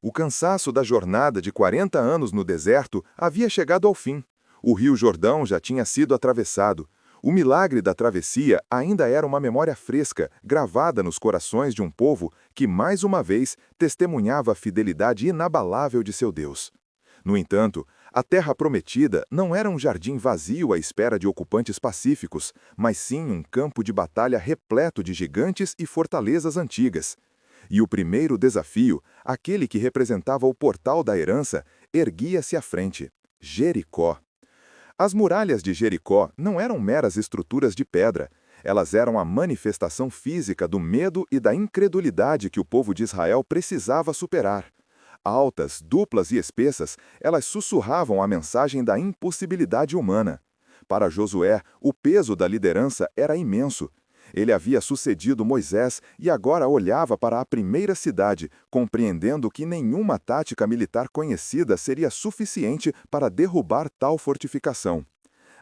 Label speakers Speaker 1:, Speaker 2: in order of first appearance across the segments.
Speaker 1: O cansaço da jornada de 40 anos no deserto havia chegado ao fim. O rio Jordão já tinha sido atravessado. O milagre da travessia ainda era uma memória fresca, gravada nos corações de um povo que, mais uma vez, testemunhava a fidelidade inabalável de seu Deus. No entanto, a Terra Prometida não era um jardim vazio à espera de ocupantes pacíficos, mas sim um campo de batalha repleto de gigantes e fortalezas antigas. E o primeiro desafio, aquele que representava o portal da herança, erguia-se à frente: Jericó. As muralhas de Jericó não eram meras estruturas de pedra. Elas eram a manifestação física do medo e da incredulidade que o povo de Israel precisava superar. Altas, duplas e espessas, elas sussurravam a mensagem da impossibilidade humana. Para Josué, o peso da liderança era imenso. Ele havia sucedido Moisés e agora olhava para a primeira cidade, compreendendo que nenhuma tática militar conhecida seria suficiente para derrubar tal fortificação.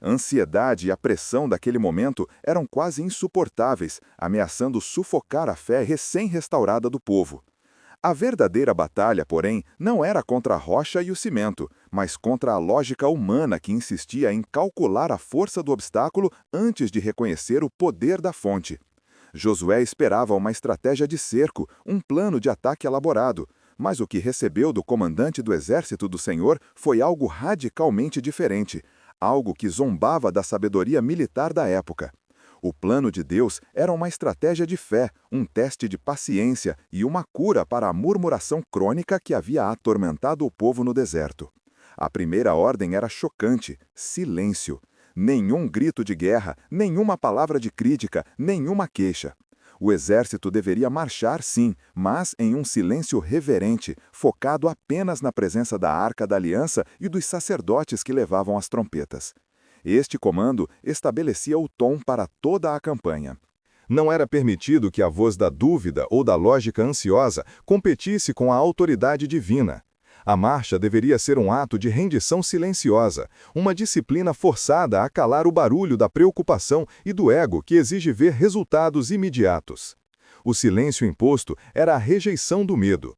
Speaker 1: A ansiedade e a pressão daquele momento eram quase insuportáveis, ameaçando sufocar a fé recém-restaurada do povo. A verdadeira batalha, porém, não era contra a rocha e o cimento, mas contra a lógica humana que insistia em calcular a força do obstáculo antes de reconhecer o poder da fonte. Josué esperava uma estratégia de cerco, um plano de ataque elaborado, mas o que recebeu do comandante do exército do Senhor foi algo radicalmente diferente, algo que zombava da sabedoria militar da época. O plano de Deus era uma estratégia de fé, um teste de paciência e uma cura para a murmuração crônica que havia atormentado o povo no deserto. A primeira ordem era chocante: silêncio. Nenhum grito de guerra, nenhuma palavra de crítica, nenhuma queixa. O exército deveria marchar, sim, mas em um silêncio reverente, focado apenas na presença da Arca da Aliança e dos sacerdotes que levavam as trompetas. Este comando estabelecia o tom para toda a campanha. Não era permitido que a voz da dúvida ou da lógica ansiosa competisse com a autoridade divina. A marcha deveria ser um ato de rendição silenciosa, uma disciplina forçada a calar o barulho da preocupação e do ego que exige ver resultados imediatos. O silêncio imposto era a rejeição do medo.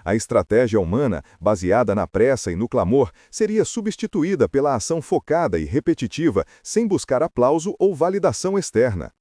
Speaker 1: A estratégia humana, baseada na pressa e no clamor, seria substituída pela ação focada e repetitiva, sem buscar aplauso ou validação externa.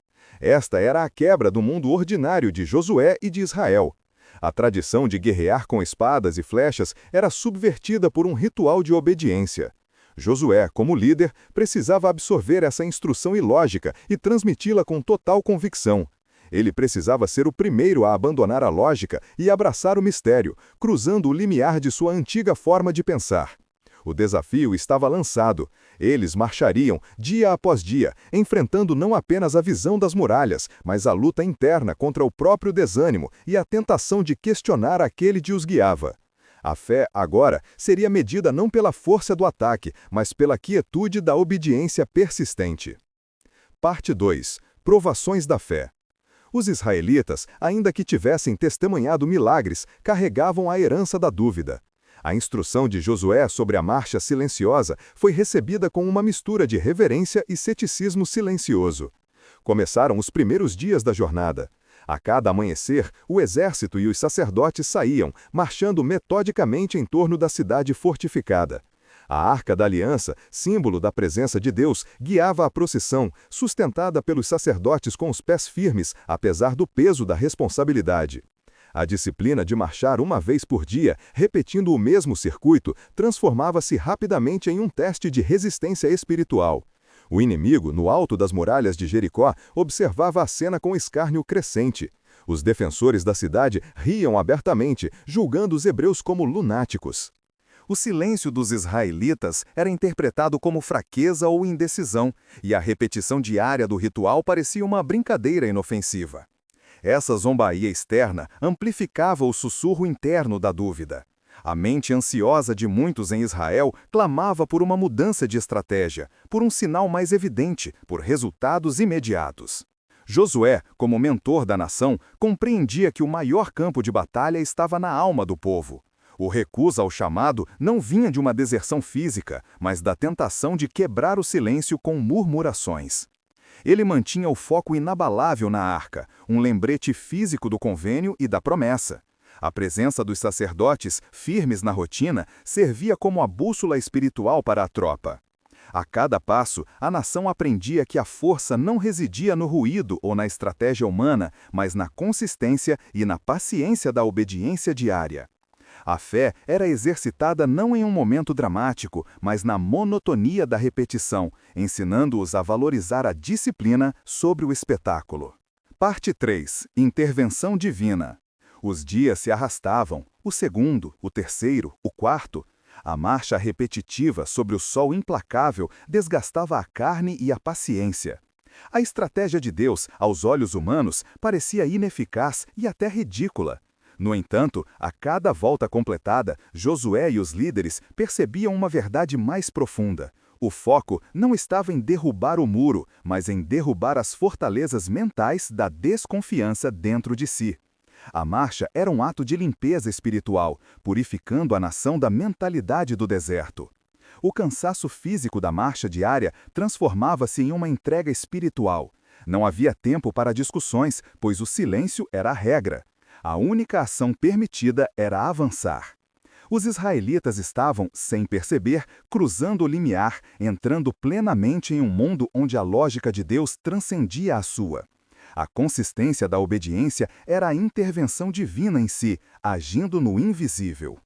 Speaker 1: Esta era a quebra do mundo ordinário de Josué e de Israel. A tradição de guerrear com espadas e flechas era subvertida por um ritual de obediência. Josué, como líder, precisava absorver essa instrução ilógica e transmiti-la com total convicção. Ele precisava ser o primeiro a abandonar a lógica e abraçar o mistério, cruzando o limiar de sua antiga forma de pensar. O desafio estava lançado. Eles marchariam, dia após dia, enfrentando não apenas a visão das muralhas, mas a luta interna contra o próprio desânimo e a tentação de questionar aquele que os guiava. A fé, agora, seria medida não pela força do ataque, mas pela quietude da obediência persistente. Parte 2. Provações da fé. Os israelitas, ainda que tivessem testemunhado milagres, carregavam a herança da dúvida. A instrução de Josué sobre a marcha silenciosa foi recebida com uma mistura de reverência e ceticismo silencioso. Começaram os primeiros dias da jornada. A cada amanhecer, o exército e os sacerdotes saíam, marchando metodicamente em torno da cidade fortificada. A Arca da Aliança, símbolo da presença de Deus, guiava a procissão, sustentada pelos sacerdotes com os pés firmes, apesar do peso da responsabilidade. A disciplina de marchar uma vez por dia, repetindo o mesmo circuito, transformava-se rapidamente em um teste de resistência espiritual. O inimigo, no alto das muralhas de Jericó, observava a cena com escárnio crescente. Os defensores da cidade riam abertamente, julgando os hebreus como lunáticos. O silêncio dos israelitas era interpretado como fraqueza ou indecisão, e a repetição diária do ritual parecia uma brincadeira inofensiva. Essa zombaria externa amplificava o sussurro interno da dúvida. A mente ansiosa de muitos em Israel clamava por uma mudança de estratégia, por um sinal mais evidente, por resultados imediatos. Josué, como mentor da nação, compreendia que o maior campo de batalha estava na alma do povo. O recusa ao chamado não vinha de uma deserção física, mas da tentação de quebrar o silêncio com murmurações. Ele mantinha o foco inabalável na arca, um lembrete físico do convênio e da promessa.
Speaker 2: A presença dos sacerdotes, firmes na rotina, servia como a bússola espiritual para a tropa. A cada passo, a nação aprendia que a força não residia no ruído ou na estratégia humana, mas na consistência e na paciência da obediência diária. A fé era exercitada não em um momento dramático, mas na monotonia da repetição, ensinando-os a valorizar a disciplina sobre o espetáculo. Parte 3. Intervenção divina. Os dias se arrastavam, o segundo, o terceiro, o quarto. A marcha repetitiva sobre o sol implacável desgastava a carne e a paciência. A estratégia de Deus, aos olhos humanos, parecia ineficaz e até ridícula. No entanto, a cada volta completada, Josué e os líderes percebiam uma verdade mais profunda. O foco não estava em derrubar o muro, mas em derrubar as fortalezas mentais da desconfiança dentro de si. A marcha era um ato de limpeza espiritual, purificando a nação da mentalidade do deserto. O cansaço físico da marcha diária transformava-se em uma entrega espiritual. Não havia tempo para discussões, pois o silêncio era a regra. A única ação permitida era avançar. Os israelitas estavam, sem perceber, cruzando o limiar, entrando plenamente em um mundo onde a lógica de Deus transcendia a sua. A consistência da obediência era a intervenção divina em si, agindo no invisível.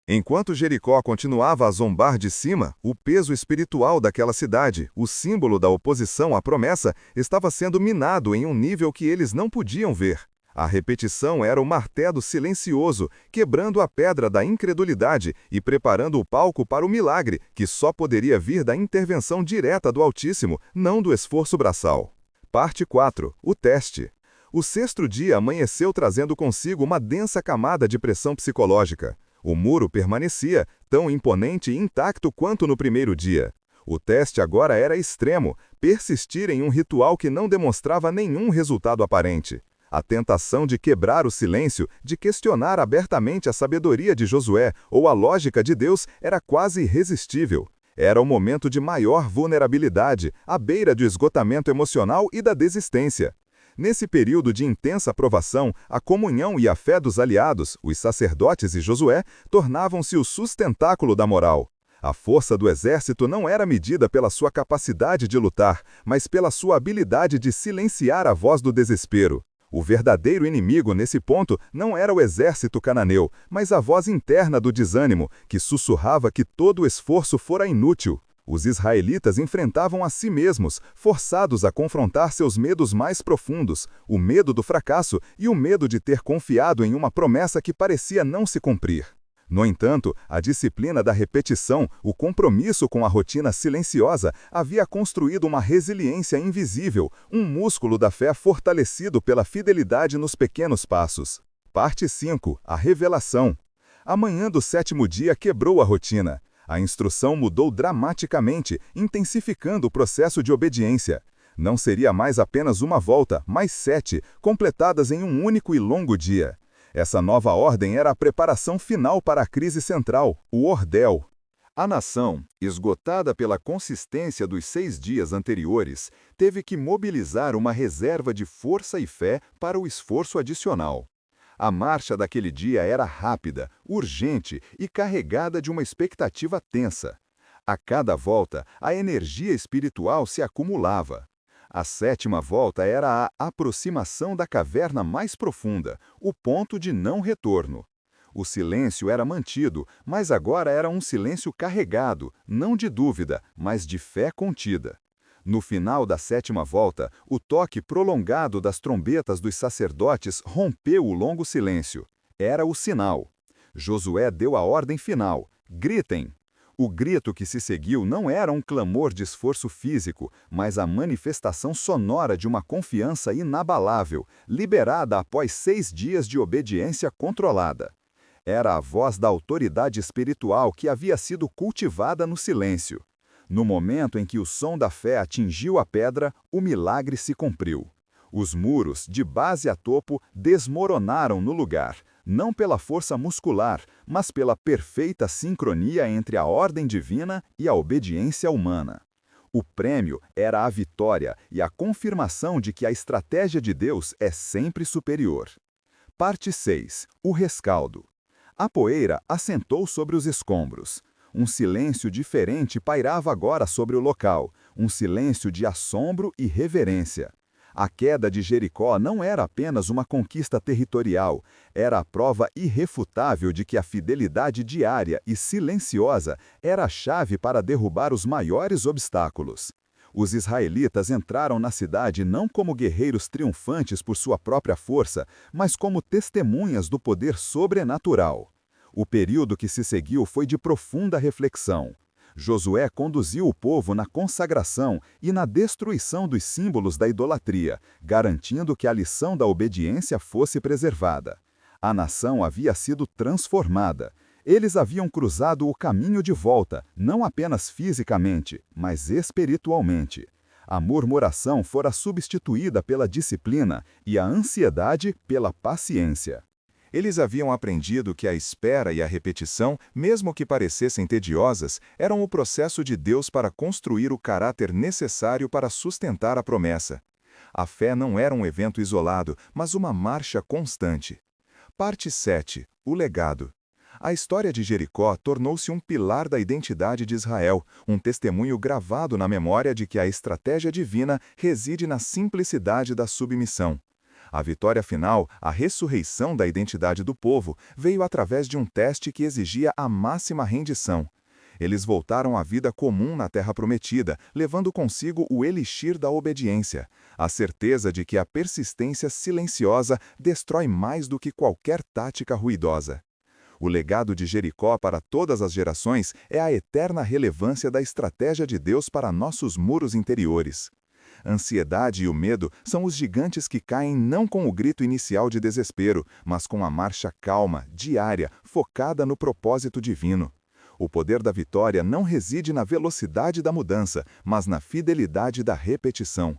Speaker 1: Enquanto Jericó continuava a zombar de cima, o peso espiritual daquela cidade, o símbolo da oposição à promessa, estava sendo minado em um nível que eles não podiam ver. A repetição era o martelo silencioso, quebrando a pedra da incredulidade e preparando o palco para o milagre, que só poderia vir da intervenção direta do Altíssimo, não do esforço braçal. Parte 4. O teste. O sexto dia amanheceu trazendo consigo uma densa camada de pressão psicológica. O muro permanecia, tão imponente e intacto quanto no primeiro dia. O teste agora era extremo, persistir em um ritual que não demonstrava nenhum resultado aparente. A tentação de quebrar o silêncio, de questionar abertamente a sabedoria de Josué ou a lógica de Deus era quase irresistível. Era o momento de maior vulnerabilidade, à beira do esgotamento emocional e da desistência. Nesse período de intensa provação, a comunhão e a fé dos aliados, os sacerdotes e Josué, tornavam-se o sustentáculo da moral. A força do exército não era medida pela sua capacidade de lutar, mas pela sua habilidade de silenciar a voz do desespero. O verdadeiro inimigo nesse ponto não era o exército cananeu, mas a voz interna do desânimo, que sussurrava que todo o esforço fora inútil. Os israelitas enfrentavam a si mesmos, forçados a confrontar seus medos mais profundos, o medo do fracasso e o medo de ter confiado em uma promessa que parecia não se cumprir. No entanto, a disciplina da repetição, o compromisso com a rotina silenciosa, havia construído uma resiliência invisível, um músculo da fé fortalecido pela fidelidade nos pequenos passos. Parte 5. A revelação. A manhã do sétimo dia quebrou a rotina. A instrução mudou dramaticamente, intensificando o processo de obediência. Não seria mais apenas uma volta, mas 7, completadas em um único e longo dia. Essa nova ordem era a preparação final para a crise central, o ordel. A nação, esgotada pela consistência dos 6 dias anteriores, teve que mobilizar uma reserva de força e fé para o esforço adicional. A marcha daquele dia era rápida, urgente e carregada de uma expectativa tensa. A cada volta, a energia espiritual se acumulava. A sétima volta era a aproximação da caverna mais profunda, o ponto de não retorno. O silêncio era mantido, mas agora era um silêncio carregado, não de dúvida, mas de fé contida. No final da sétima volta, o toque prolongado das trombetas dos sacerdotes rompeu o longo silêncio. Era o sinal. Josué deu a ordem final: gritem! O grito que se seguiu não era um clamor de esforço físico, mas a manifestação sonora de uma confiança inabalável, liberada após 6 dias de obediência controlada. Era a voz da autoridade espiritual que havia sido cultivada no silêncio. No momento em que o som da fé atingiu a pedra, o milagre se cumpriu. Os muros, de base a topo, desmoronaram no lugar, não pela força muscular, mas pela perfeita sincronia entre a ordem divina e a obediência humana. O prêmio era a vitória e a confirmação de que a estratégia de Deus é sempre superior.
Speaker 2: Parte 6. O rescaldo. A poeira assentou sobre os escombros. Um silêncio diferente pairava agora sobre o local, um silêncio de assombro e reverência. A queda de Jericó não era apenas uma conquista territorial, era a prova irrefutável de que a fidelidade diária e silenciosa era a chave para derrubar os maiores obstáculos. Os israelitas entraram na cidade não como guerreiros triunfantes por sua própria força, mas como testemunhas do poder sobrenatural. O período que se seguiu foi de profunda reflexão. Josué conduziu o povo na consagração e na destruição dos símbolos da idolatria, garantindo que a lição da obediência fosse preservada. A nação havia sido transformada. Eles haviam cruzado o caminho de volta, não apenas fisicamente, mas espiritualmente. A murmuração fora substituída pela disciplina e a ansiedade pela paciência.
Speaker 1: Eles haviam aprendido que a espera e a repetição, mesmo que parecessem tediosas, eram o processo de Deus para construir o caráter necessário para sustentar a promessa. A fé não era um evento isolado, mas uma marcha constante. Parte 7. O legado. A história de Jericó tornou-se um pilar da identidade de Israel, um testemunho gravado na memória de que a estratégia divina reside na simplicidade da submissão. A vitória final, a ressurreição da identidade do povo, veio através de um teste que exigia a máxima rendição. Eles voltaram à vida comum na Terra Prometida, levando consigo o elixir da obediência, a certeza de que a persistência silenciosa destrói mais do que qualquer tática ruidosa. O legado de Jericó para todas as gerações é a eterna relevância da estratégia de Deus para nossos muros interiores. A ansiedade e o medo são os gigantes que caem não com o grito inicial de desespero, mas com a marcha calma, diária, focada no propósito divino. O poder da vitória não reside na velocidade da mudança, mas na fidelidade da repetição.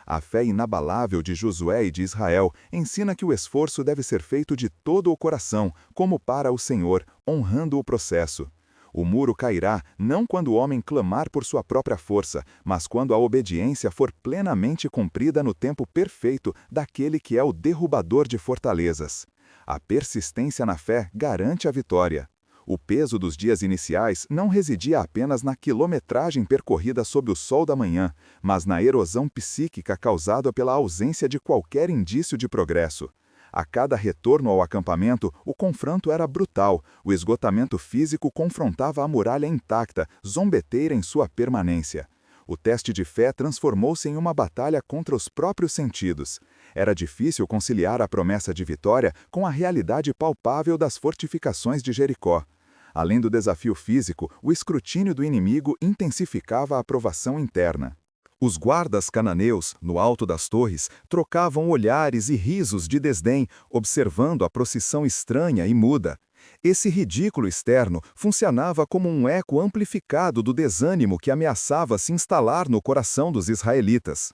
Speaker 1: A fé inabalável de Josué e de Israel ensina que o esforço deve ser feito de todo o coração, como para o Senhor, honrando o processo. O muro cairá não quando o homem clamar por sua própria força, mas quando a obediência for plenamente cumprida no tempo perfeito daquele que é o derrubador de fortalezas. A persistência na fé garante a vitória. O peso dos dias iniciais não residia apenas na quilometragem percorrida sob o sol da manhã, mas na erosão psíquica causada pela ausência de qualquer indício de progresso. A cada retorno ao acampamento, o confronto era brutal, o esgotamento físico confrontava a muralha intacta, zombeteira em sua permanência. O teste de fé transformou-se em uma batalha contra os próprios sentidos. Era difícil conciliar a promessa de vitória com a realidade palpável das fortificações de Jericó. Além do desafio físico, o escrutínio do inimigo intensificava a aprovação interna. Os guardas cananeus, no alto das torres, trocavam olhares e risos de desdém, observando a procissão estranha e muda. Esse ridículo externo funcionava como um eco amplificado do desânimo que ameaçava se instalar no coração dos israelitas.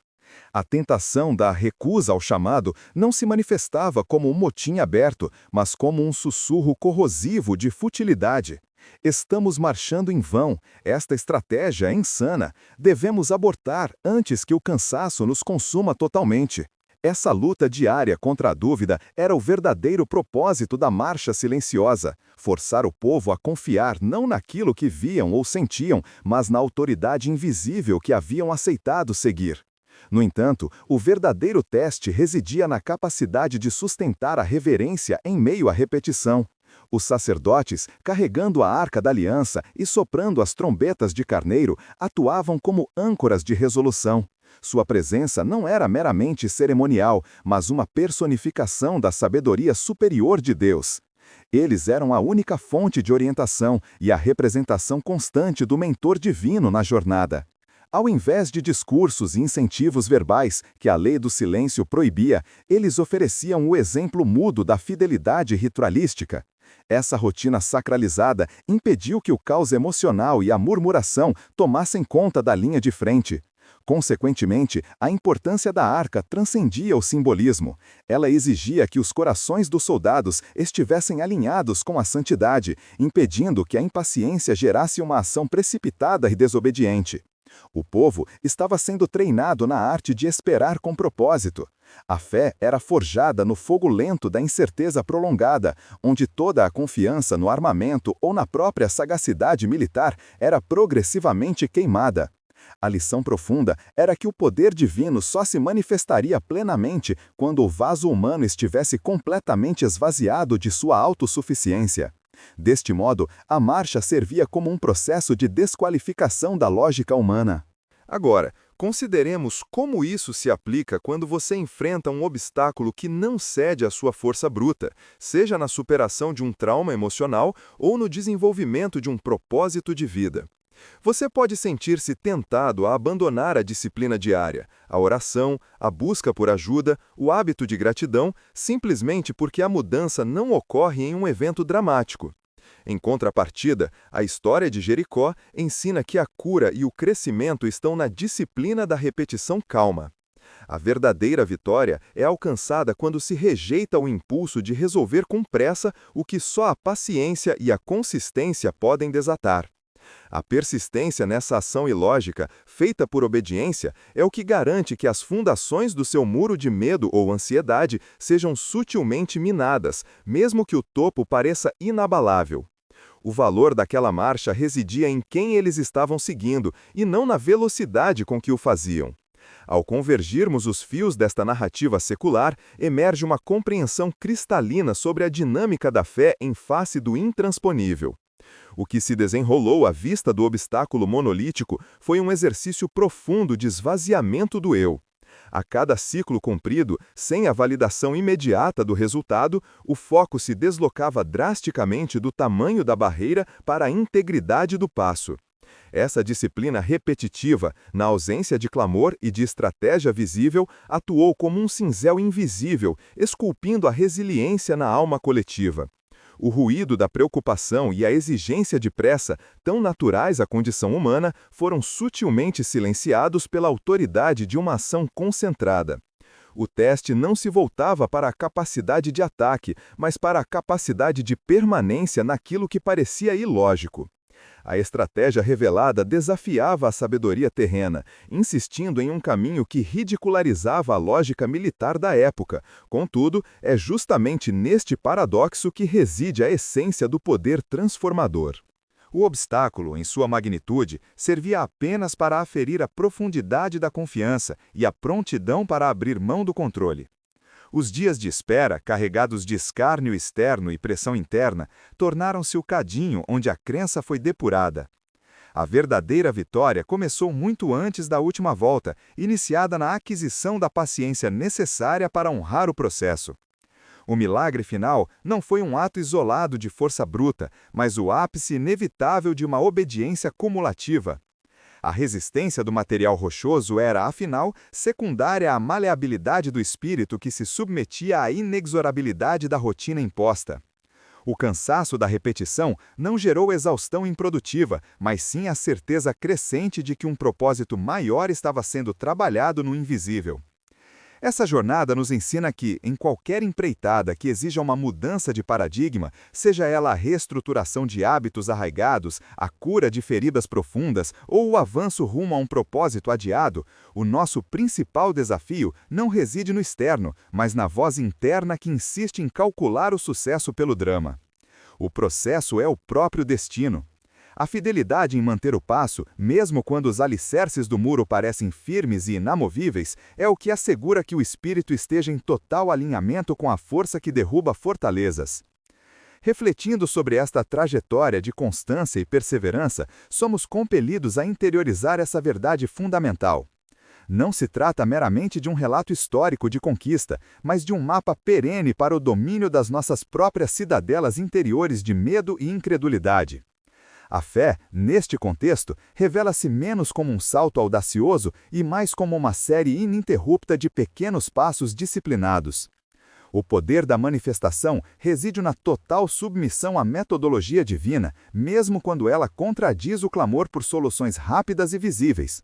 Speaker 1: A tentação da recusa ao chamado não se manifestava como um motim aberto, mas como um sussurro corrosivo de futilidade. Estamos marchando em vão, esta estratégia é insana, devemos abortar antes que o cansaço nos consuma totalmente. Essa luta diária contra a dúvida era o verdadeiro propósito da marcha silenciosa, forçar o povo a confiar não naquilo que viam ou sentiam, mas na autoridade invisível que haviam aceitado seguir. No entanto, o verdadeiro teste residia na capacidade de sustentar a reverência em meio à repetição. Os sacerdotes, carregando a arca da aliança e soprando as trombetas de carneiro, atuavam como âncoras de resolução. Sua presença não era meramente cerimonial, mas uma personificação da sabedoria superior de Deus. Eles eram a única fonte de orientação e a representação constante do mentor divino na jornada. Ao invés de discursos e incentivos verbais, que a lei do silêncio proibia, eles ofereciam o exemplo mudo da fidelidade ritualística. Essa rotina sacralizada impediu que o caos emocional e a murmuração tomassem conta da linha de frente. Consequentemente, a importância da arca transcendia o simbolismo. Ela exigia que os corações dos soldados estivessem alinhados com a santidade, impedindo que a impaciência gerasse uma ação precipitada e desobediente.
Speaker 2: O povo estava sendo treinado na arte de esperar com propósito. A fé era forjada no fogo lento da incerteza prolongada, onde toda a confiança no armamento ou na própria sagacidade militar era progressivamente queimada. A lição profunda era que o poder divino só se manifestaria plenamente quando o vaso humano estivesse completamente esvaziado de sua autossuficiência. Deste modo, a marcha servia como um processo de desqualificação da lógica humana.
Speaker 1: Agora, consideremos como isso se aplica quando você enfrenta um obstáculo que não cede à sua força bruta, seja na superação de um trauma emocional ou no desenvolvimento de um propósito de vida. Você pode sentir-se tentado a abandonar a disciplina diária, a oração, a busca por ajuda, o hábito de gratidão, simplesmente porque a mudança não ocorre em um evento dramático. Em contrapartida, a história de Jericó ensina que a cura e o crescimento estão na disciplina da repetição calma. A verdadeira vitória é alcançada quando se rejeita o impulso de resolver com pressa o que só a paciência e a consistência podem desatar. A persistência nessa ação ilógica, feita por obediência, é o que garante que as fundações do seu muro de medo ou ansiedade sejam sutilmente minadas, mesmo que o topo pareça inabalável. O valor daquela marcha residia em quem eles estavam seguindo e não na velocidade com que o faziam. Ao convergirmos os fios desta narrativa secular, emerge uma compreensão cristalina sobre a dinâmica da fé em face do intransponível. O que se desenrolou à vista do obstáculo monolítico foi um exercício profundo de esvaziamento do eu. A cada ciclo cumprido, sem a validação imediata do resultado, o foco se deslocava drasticamente do tamanho da barreira para a integridade do passo. Essa disciplina repetitiva, na ausência de clamor e de estratégia visível, atuou como um cinzel invisível, esculpindo a resiliência na alma coletiva. O ruído da preocupação e a exigência de pressa, tão naturais à condição humana, foram sutilmente silenciados pela autoridade de uma ação concentrada. O teste não se voltava para a capacidade de ataque, mas para a capacidade de permanência naquilo que parecia ilógico. A estratégia revelada desafiava a sabedoria terrena, insistindo em um caminho que ridicularizava a lógica militar da época. Contudo, é justamente neste paradoxo que reside a essência do poder transformador. O obstáculo, em sua magnitude, servia apenas para aferir a profundidade da confiança e a prontidão para abrir mão do controle. Os dias de espera, carregados de escárnio externo e pressão interna, tornaram-se o cadinho onde a crença foi depurada. A verdadeira vitória começou muito antes da última volta, iniciada na aquisição da paciência necessária para honrar o processo. O milagre final não foi um ato isolado de força bruta, mas o ápice inevitável de uma obediência cumulativa. A resistência do material rochoso era, afinal, secundária à maleabilidade do espírito que se submetia à inexorabilidade da rotina imposta. O cansaço da repetição não gerou exaustão improdutiva, mas sim a certeza crescente de que um propósito maior estava sendo trabalhado no invisível. Essa jornada nos ensina que, em qualquer empreitada que exija uma mudança de paradigma, seja ela a reestruturação de hábitos arraigados, a cura de feridas profundas ou o avanço rumo a um propósito adiado, o nosso principal desafio não reside no externo, mas na voz interna que insiste em calcular o sucesso pelo drama. O processo é o próprio destino. A fidelidade em manter o passo, mesmo quando os alicerces do muro parecem firmes e inamovíveis, é o que assegura que o espírito esteja em total alinhamento com a força que derruba fortalezas. Refletindo sobre esta trajetória de constância e perseverança, somos compelidos a interiorizar essa verdade fundamental. Não se trata meramente de um relato histórico de conquista, mas de um mapa perene para o domínio das nossas próprias cidadelas interiores de medo e incredulidade. A fé, neste contexto, revela-se menos como um salto audacioso e mais como uma série ininterrupta de pequenos passos disciplinados. O poder da manifestação reside na total submissão à metodologia divina, mesmo quando ela contradiz o clamor por soluções rápidas e visíveis.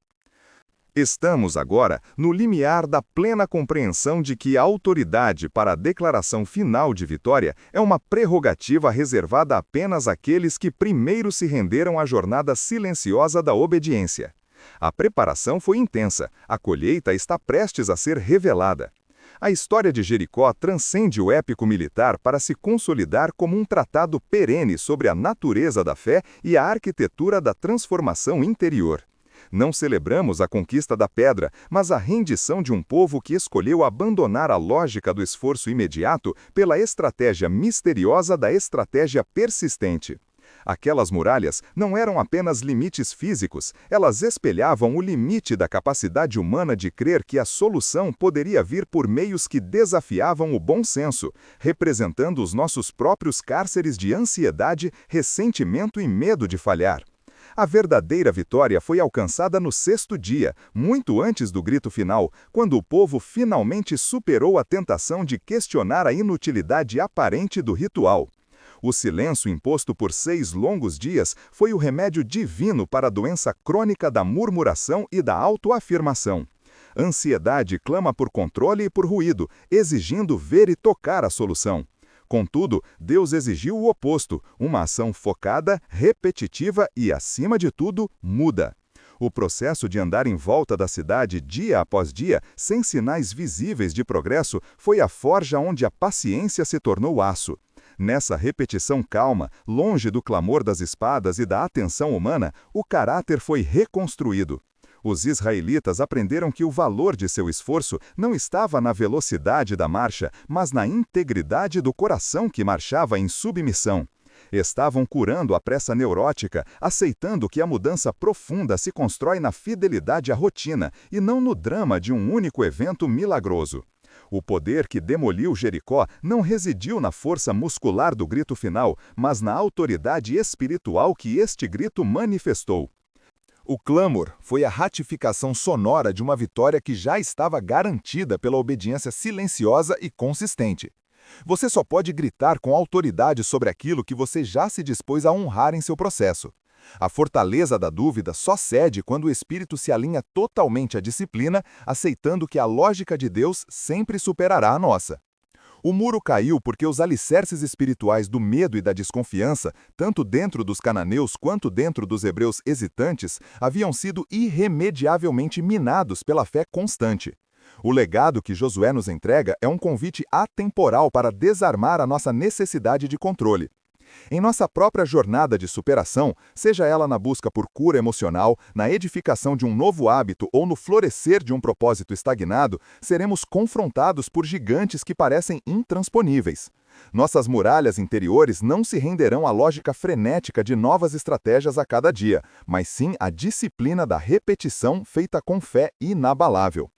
Speaker 1: Estamos agora no limiar da plena compreensão de que a autoridade para a declaração final de vitória é uma prerrogativa reservada apenas àqueles que primeiro se renderam à jornada silenciosa da obediência.
Speaker 2: A preparação foi intensa, a colheita está prestes a ser revelada. A história de Jericó transcende o épico militar para se consolidar como um tratado perene sobre a natureza da fé e a arquitetura da transformação interior. Não celebramos a conquista da pedra, mas a rendição de um povo que escolheu abandonar a lógica do esforço imediato pela estratégia misteriosa da estratégia persistente. Aquelas muralhas não eram apenas limites físicos, elas espelhavam o limite da capacidade humana de crer que a solução poderia vir por meios que desafiavam o bom senso, representando os nossos próprios cárceres de ansiedade, ressentimento e medo de falhar. A verdadeira vitória foi alcançada no 6º dia, muito antes do grito final, quando o povo finalmente superou a tentação de questionar a inutilidade aparente do ritual. O silêncio imposto por 6 longos dias foi o remédio divino para a doença crônica da murmuração e da autoafirmação. Ansiedade clama por controle e por ruído, exigindo ver e tocar a solução. Contudo, Deus exigiu o oposto, uma ação focada, repetitiva e, acima de tudo, muda. O processo de andar em volta da cidade dia após dia, sem sinais visíveis de progresso, foi a forja onde a paciência se tornou aço. Nessa repetição calma, longe do clamor das espadas e da atenção humana, o caráter foi reconstruído. Os israelitas aprenderam que o valor de seu esforço não estava na velocidade da marcha, mas na integridade do coração que marchava em submissão. Estavam curando a pressa neurótica, aceitando que a mudança profunda se constrói na fidelidade à rotina e não no drama de um único evento milagroso. O poder que demoliu Jericó não residiu na força muscular do grito final, mas na autoridade espiritual que este grito manifestou. O clamor foi a ratificação sonora de uma vitória que já estava garantida pela obediência silenciosa e consistente. Você só pode gritar com autoridade sobre aquilo que você já se dispôs a honrar em seu processo. A fortaleza da dúvida só cede quando o espírito se alinha totalmente à disciplina, aceitando que a lógica de Deus sempre superará a nossa. O muro caiu porque os alicerces espirituais do medo e da desconfiança, tanto dentro dos cananeus quanto dentro dos hebreus hesitantes, haviam sido irremediavelmente minados pela fé constante. O legado que Josué nos entrega é um convite atemporal para desarmar a nossa necessidade de controle. Em nossa própria jornada de superação, seja ela na busca por cura emocional, na edificação de um novo hábito ou no florescer de um propósito estagnado, seremos confrontados por gigantes que parecem intransponíveis. Nossas muralhas interiores não se renderão à lógica frenética de novas estratégias a cada dia, mas sim à disciplina da repetição feita com fé inabalável.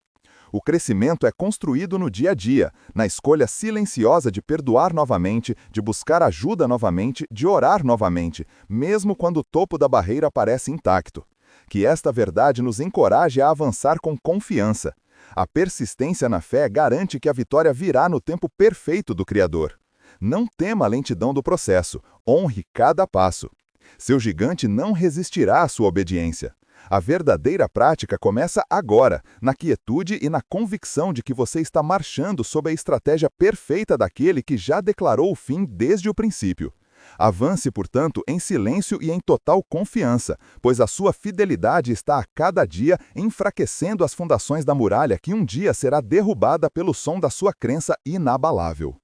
Speaker 2: O crescimento é construído no dia a dia, na escolha silenciosa de perdoar novamente, de buscar ajuda novamente, de orar novamente, mesmo quando o topo da barreira parece intacto. Que esta verdade nos encoraje a avançar com confiança. A persistência na fé garante que a vitória virá no tempo perfeito do Criador. Não tema a lentidão do processo, honre cada passo. Seu gigante não resistirá à sua obediência. A verdadeira prática começa agora, na quietude e na convicção de que você está marchando sob a estratégia perfeita daquele que já declarou o fim desde o princípio. Avance, portanto, em silêncio e em total confiança, pois a sua fidelidade está a cada dia enfraquecendo as fundações da muralha que um dia será derrubada pelo som da sua crença inabalável.